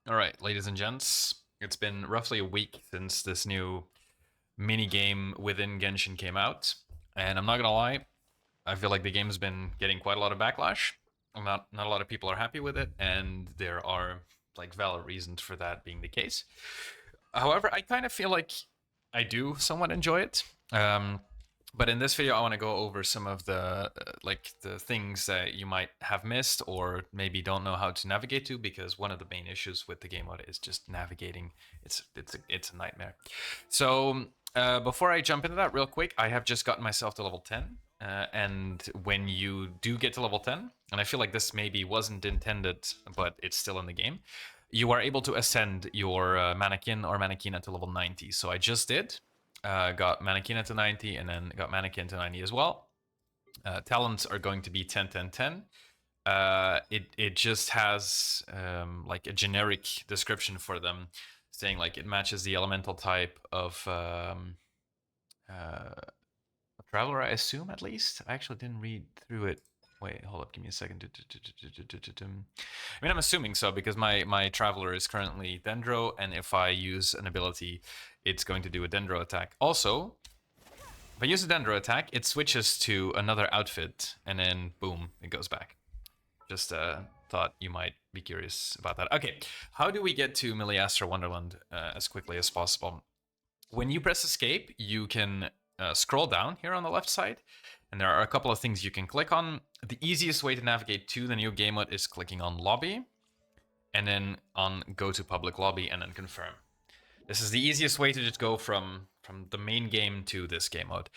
All right, ladies and gents, it's been roughly a week since this new mini game within Genshin came out, and I'm not gonna lie, I feel like the game's been getting quite a lot of backlash. Not a lot of people are happy with it, and there are like valid reasons for that being the case. However, I kind of feel like I do somewhat enjoy it. But in this video, I want to go over some of the like the things that you might have missed or maybe don't know how to navigate to, because one of the main issues with the game mode is just navigating. It's a nightmare. So before I jump into that, real quick, I have just gotten myself to level 10. And when you do get to level 10, and I feel like this maybe wasn't intended, but it's still in the game, you are able to ascend your Manekin or Manekina to level 90. So I just did. Got Manekina to 90 and then got Manekin to 90 as well. Talents are going to be 10, 10, 10. It just has like a generic description for them, saying like it matches the elemental type of Traveler, I assume, at least. I actually didn't read through it. Wait, hold up, give me a second. I mean, I'm assuming so, because my Traveler is currently Dendro, and if I use an ability, it's going to do a Dendro attack. Also, if I use a Dendro attack, it switches to another outfit, and then boom, it goes back. Just thought you might be curious about that. Okay, how do we get to Miliastra Wonderland as quickly as possible? When you press escape, you can scroll down here on the left side, and there are a couple of things you can click on. The easiest way to navigate to the new game mode is clicking on lobby, and then on go to public lobby, and then confirm. This is the easiest way to just go from the main game to this game mode.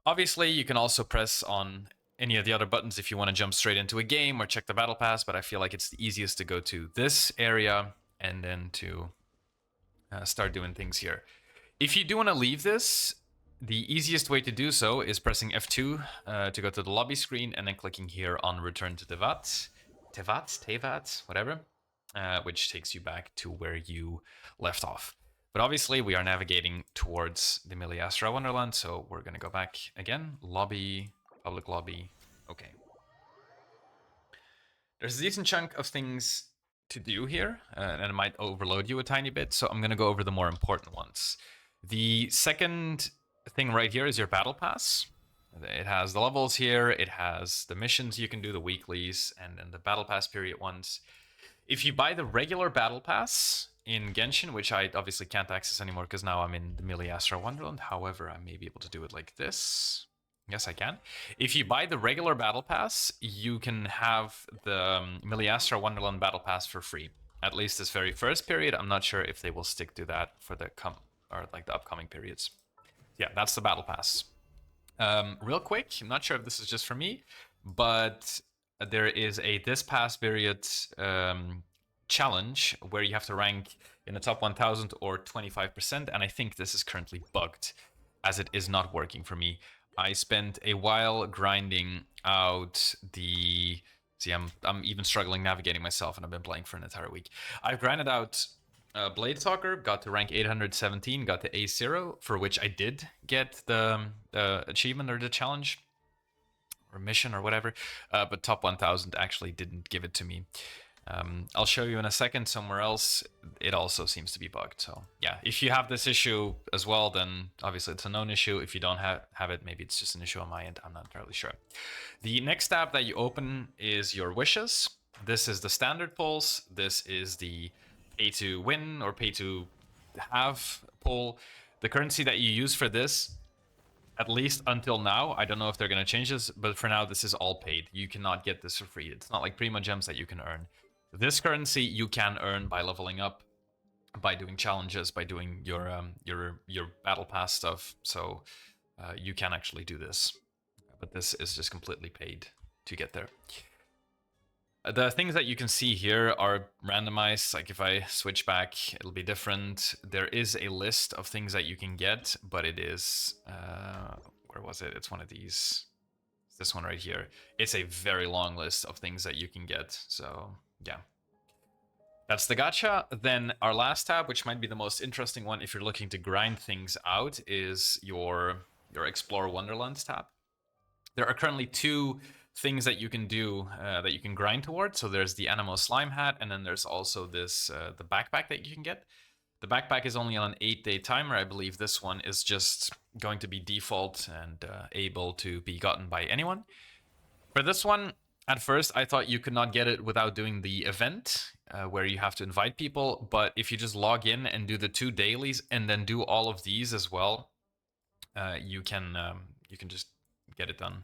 Obviously, you can also press on any of the other buttons if you want to jump straight into a game or check the battle pass, but I feel like it's the easiest to go to this area and then to start doing things here. If you do want to leave this, the easiest way to do so is pressing F2 to go to the lobby screen and then clicking here on Return to Tevat, whatever, which takes you back to where you left off. But obviously, we are navigating towards the Miliastra Wonderland, so we're going to go back again. Lobby, public lobby, okay. There's a decent chunk of things to do here, and it might overload you a tiny bit, so I'm going to go over the more important ones. The second thing right here is your battle pass. It has the levels here, it has the missions you can do, the weeklies, and then the battle pass period ones. If you buy the regular battle pass in Genshin, which I obviously can't access anymore because now I'm in the Miliastra Wonderland, however, I may be able to do it like this. Yes, I can. If you buy the regular battle pass, you can have the Miliastra Wonderland battle pass for free. At least this very first period. I'm not sure if they will stick to that for the upcoming periods. Yeah, that's the battle pass. Real quick, I'm not sure if this is just for me, but there is a this past period challenge where you have to rank in the top 1000 or 25%, and I think this is currently bugged, as it is not working for me. I spent a while grinding out the... See, I'm even struggling navigating myself, and I've been playing for an entire week. I've grinded out Blade Talker, got to rank 817, got to A0, for which I did get the achievement or the challenge or mission or whatever, but top 1000 actually didn't give it to me. I'll show you in a second somewhere else. It also seems to be bugged. So yeah, if you have this issue as well, then obviously it's a known issue. If you don't have it, maybe it's just an issue on my end. I'm not entirely sure. The next tab that you open is your wishes. This is the standard polls. This is the pay to win or pay to have poll. The currency that you use for this, at least until now, I don't know if they're going to change this, but for now, this is all paid. You cannot get this for free. It's not like Prima Gems that you can earn. This currency you can earn by leveling up, by doing challenges, by doing your battle pass stuff. So you can actually do this, but this is just completely paid to get there. The things that you can see here are randomized. Like if I switch back, it'll be different. There is a list of things that you can get, but it is where was it? It's one of these. This one right here. It's a very long list of things that you can get. So yeah, that's the gacha. Then our last tab, which might be the most interesting one if you're looking to grind things out, is your Explore Wonderland tab. There are currently two things that you can do that you can grind towards. So there's the animal slime hat, and then there's also this the backpack that you can get. The backpack is only on an 8-day timer. I believe this one is just going to be default and able to be gotten by anyone. For this one, at first I thought you could not get it without doing the event where you have to invite people. But if you just log in and do the 2 dailies and then do all of these as well, you can just get it done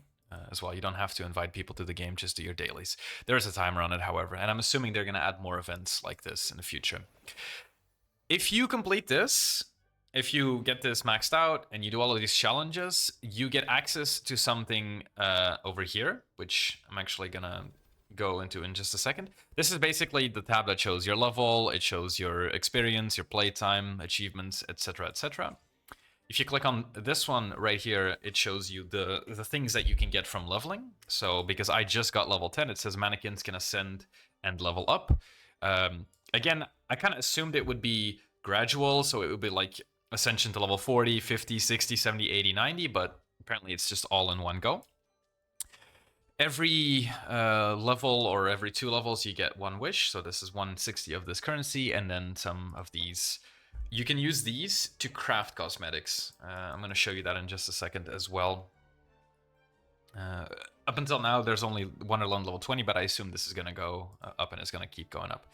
as well. You don't have to invite people to the game, just do your dailies. There's a timer on it, however, and I'm assuming they're going to add more events like this in the future. If you complete this, if you get this maxed out and you do all of these challenges, you get access to something over here, which I'm actually going to go into in just a second. This is basically the tab that shows your level, it shows your experience, your playtime, achievements, etc., etc. If you click on this one right here, it shows you the things that you can get from leveling. So because I just got level 10, it says mannequins can ascend and level up. Again, I kind of assumed it would be gradual, so it would be like ascension to level 40, 50, 60, 70, 80, 90, but apparently it's just all in one go. Every level or every 2 levels you get 1 wish, so this is 160 of this currency, and then some of these. You can use these to craft cosmetics. I'm going to show you that in just a second as well. Up until now, there's only Wonderland level 20, but I assume this is going to go up and it's going to keep going up.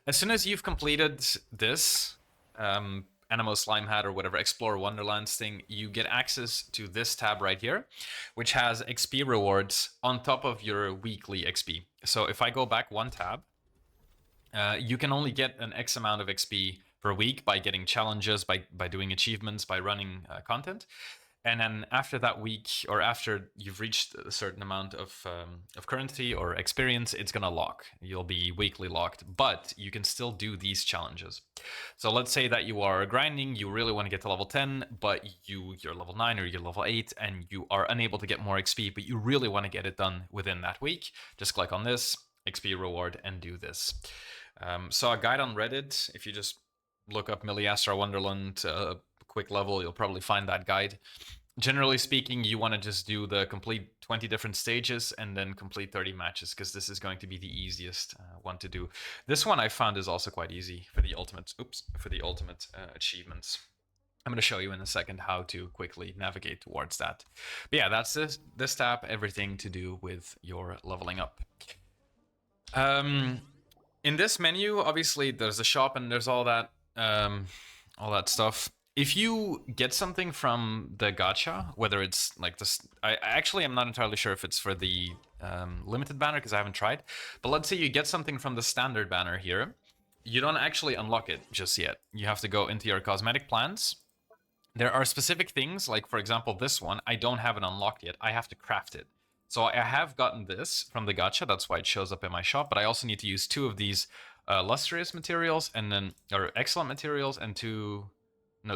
As soon as you've completed this Animo Slime Hat or whatever Explore Wonderlands thing, you get access to this tab right here, which has XP rewards on top of your weekly XP. So if I go back 1 tab, you can only get an X amount of XP per week by getting challenges, by doing achievements, by running content. And then after that week, or after you've reached a certain amount of currency or experience, it's going to lock. You'll be weekly locked, but you can still do these challenges. So let's say that you are grinding, you really want to get to level 10, but you're level 9 or you're level 8, and you are unable to get more XP, but you really want to get it done within that week. Just click on this, XP reward, and do this. Saw a guide on Reddit. If you just look up Miliastra Wonderland quick level, you'll probably find that guide. Generally speaking, you want to just do the complete 20 different stages and then complete 30 matches, because this is going to be the easiest one to do. This one I found is also quite easy for the ultimate achievements. I'm going to show you in a second how to quickly navigate towards that. But yeah, that's this tab, everything to do with your leveling up. In this menu, obviously there's a shop and there's all that stuff. If you get something from the gacha, whether it's like this, I actually am not entirely sure if it's for the limited banner because I haven't tried. But let's say you get something from the standard banner here, you don't actually unlock it just yet. You have to go into your cosmetic plans. There are specific things, like for example this one, I don't have it unlocked yet. I have to craft it. So I have gotten this from the gacha, that's why it shows up in my shop, but I also need to use 2 of these lustrous materials and then, or excellent materials, and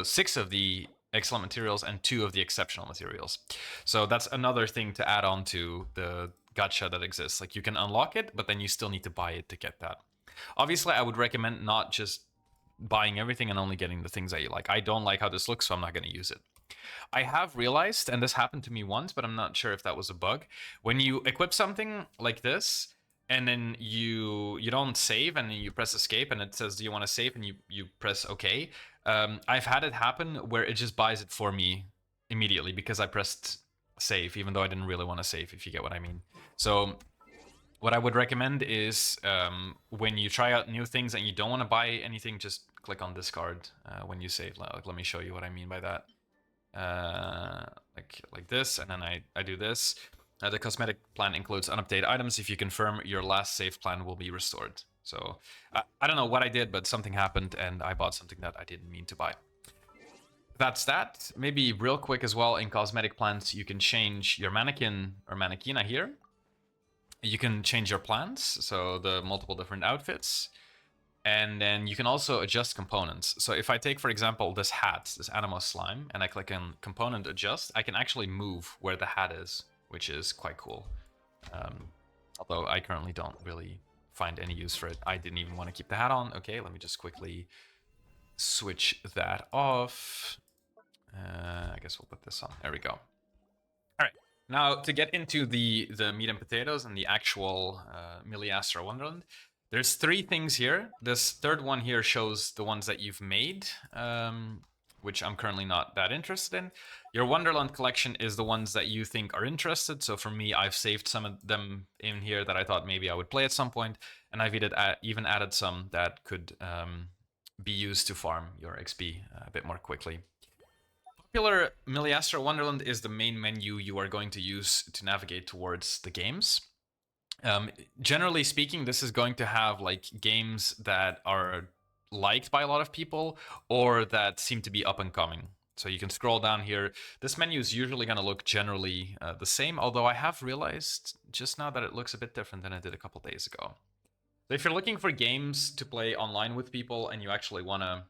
6 of the excellent materials and 2 of the exceptional materials. So that's another thing to add on to the gacha that exists. Like you can unlock it, but then you still need to buy it to get that. Obviously, I would recommend not just buying everything and only getting the things that you like. I don't like how this looks, so I'm not going to use it. I have realized, and this happened to me once, but I'm not sure if that was a bug. When you equip something like this, and then you don't save, and you press escape, and it says, do you want to save? And you press OK. I've had it happen where it just buys it for me immediately because I pressed save, even though I didn't really want to save, if you get what I mean. So what I would recommend is when you try out new things and you don't want to buy anything, just click on discard when you save. Let me show you what I mean by that. Like this, and then I do this. The cosmetic plan includes unupdated items. If you confirm, your last save plan will be restored. So I don't know what I did, but something happened and I bought something that I didn't mean to buy. That's that. Maybe real quick as well, in cosmetic plans, you can change your mannequin or mannekina here. You can change your plans, so the multiple different outfits. And then you can also adjust components. So if I take, for example, this hat, this Animo Slime, and I click on Component Adjust, I can actually move where the hat is, which is quite cool. Although I currently don't really find any use for it. I didn't even want to keep the hat on. Okay, let me just quickly switch that off. I guess we'll put this on. There we go. All right. Now, to get into the meat and potatoes and the actual Miliastra Wonderland, there's 3 things here. This third one here shows the ones that you've made, which I'm currently not that interested in. Your Wonderland collection is the ones that you think are interested. So for me, I've saved some of them in here that I thought maybe I would play at some point, and I've even added some that could be used to farm your XP a bit more quickly. Popular Miliastra Wonderland is the main menu you are going to use to navigate towards the games. Generally speaking, this is going to have like games that are liked by a lot of people or that seem to be up and coming. So you can scroll down here. This menu is usually going to look generally the same, although I have realized just now that it looks a bit different than it did a couple days ago. So if you're looking for games to play online with people and you actually want to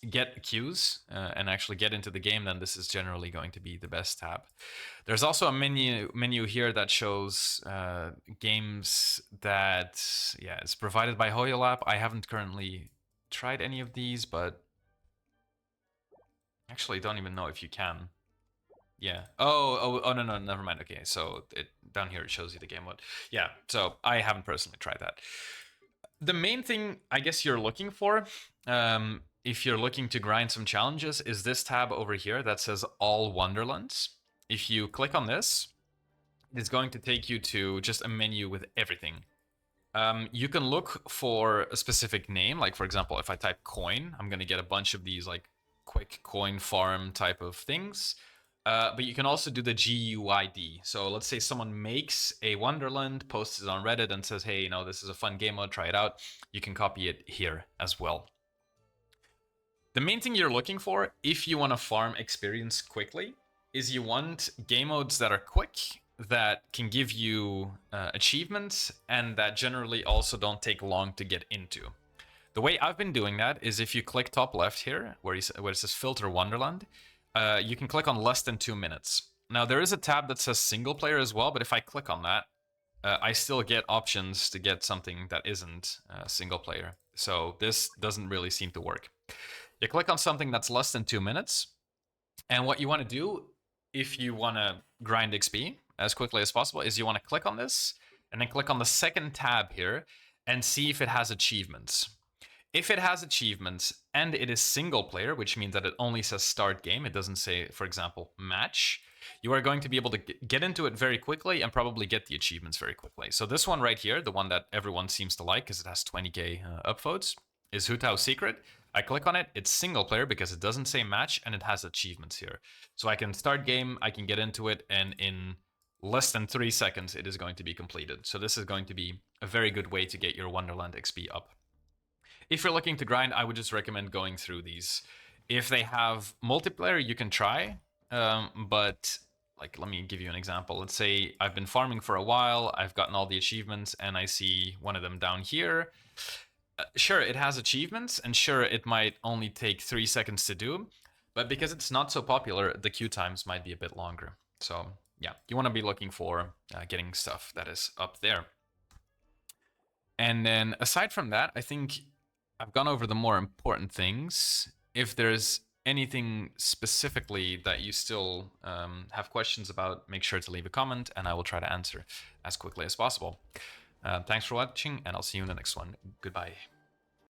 get queues and actually get into the game, then this is generally going to be the best tab. There's also a menu here that shows games that, yeah, it's provided by HoYoLab. I haven't currently tried any of these, but actually don't even know if you can. Yeah. Oh, no, never mind. Okay, so down here it shows you the game mode. Yeah, so I haven't personally tried that. The main thing I guess you're looking for, if you're looking to grind some challenges, is this tab over here that says All Wonderlands. If you click on this, it's going to take you to just a menu with everything. You can look for a specific name, like for example, if I type coin, I'm going to get a bunch of these like quick coin farm type of things. But you can also do the GUID. So let's say someone makes a Wonderland, posts it on Reddit and says, hey, this is a fun game mode, try it out. You can copy it here as well. The main thing you're looking for, if you want to farm experience quickly, is you want game modes that are quick, that can give you achievements, and that generally also don't take long to get into. The way I've been doing that is if you click top left here, where it says Filter Wonderland, you can click on less than 2 minutes. Now, there is a tab that says single player as well, but if I click on that, I still get options to get something that isn't single player. So this doesn't really seem to work. You click on something that's less than 2 minutes, and what you want to do, if you want to grind XP as quickly as possible, is you want to click on this, and then click on the second tab here, and see if it has achievements. If it has achievements and it is single player, which means that it only says start game, it doesn't say, for example, match, you are going to be able to get into it very quickly and probably get the achievements very quickly. So this one right here, the one that everyone seems to like because it has 20k upvotes, is Hu Tao's Secret. I click on it, it's single player because it doesn't say match and it has achievements here. So I can start game, I can get into it, and in less than 3 seconds it is going to be completed. So this is going to be a very good way to get your Wonderland XP up. If you're looking to grind, I would just recommend going through these. If they have multiplayer, you can try, but like, let me give you an example. Let's say I've been farming for a while, I've gotten all the achievements, and I see one of them down here. Sure, it has achievements, and sure, it might only take 3 seconds to do, but because it's not so popular, the queue times might be a bit longer. So yeah, you want to be looking for getting stuff that is up there. And then aside from that, I think I've gone over the more important things. If there's anything specifically that you still have questions about, make sure to leave a comment and I will try to answer as quickly as possible. Thanks for watching, and I'll see you in the next one. Goodbye.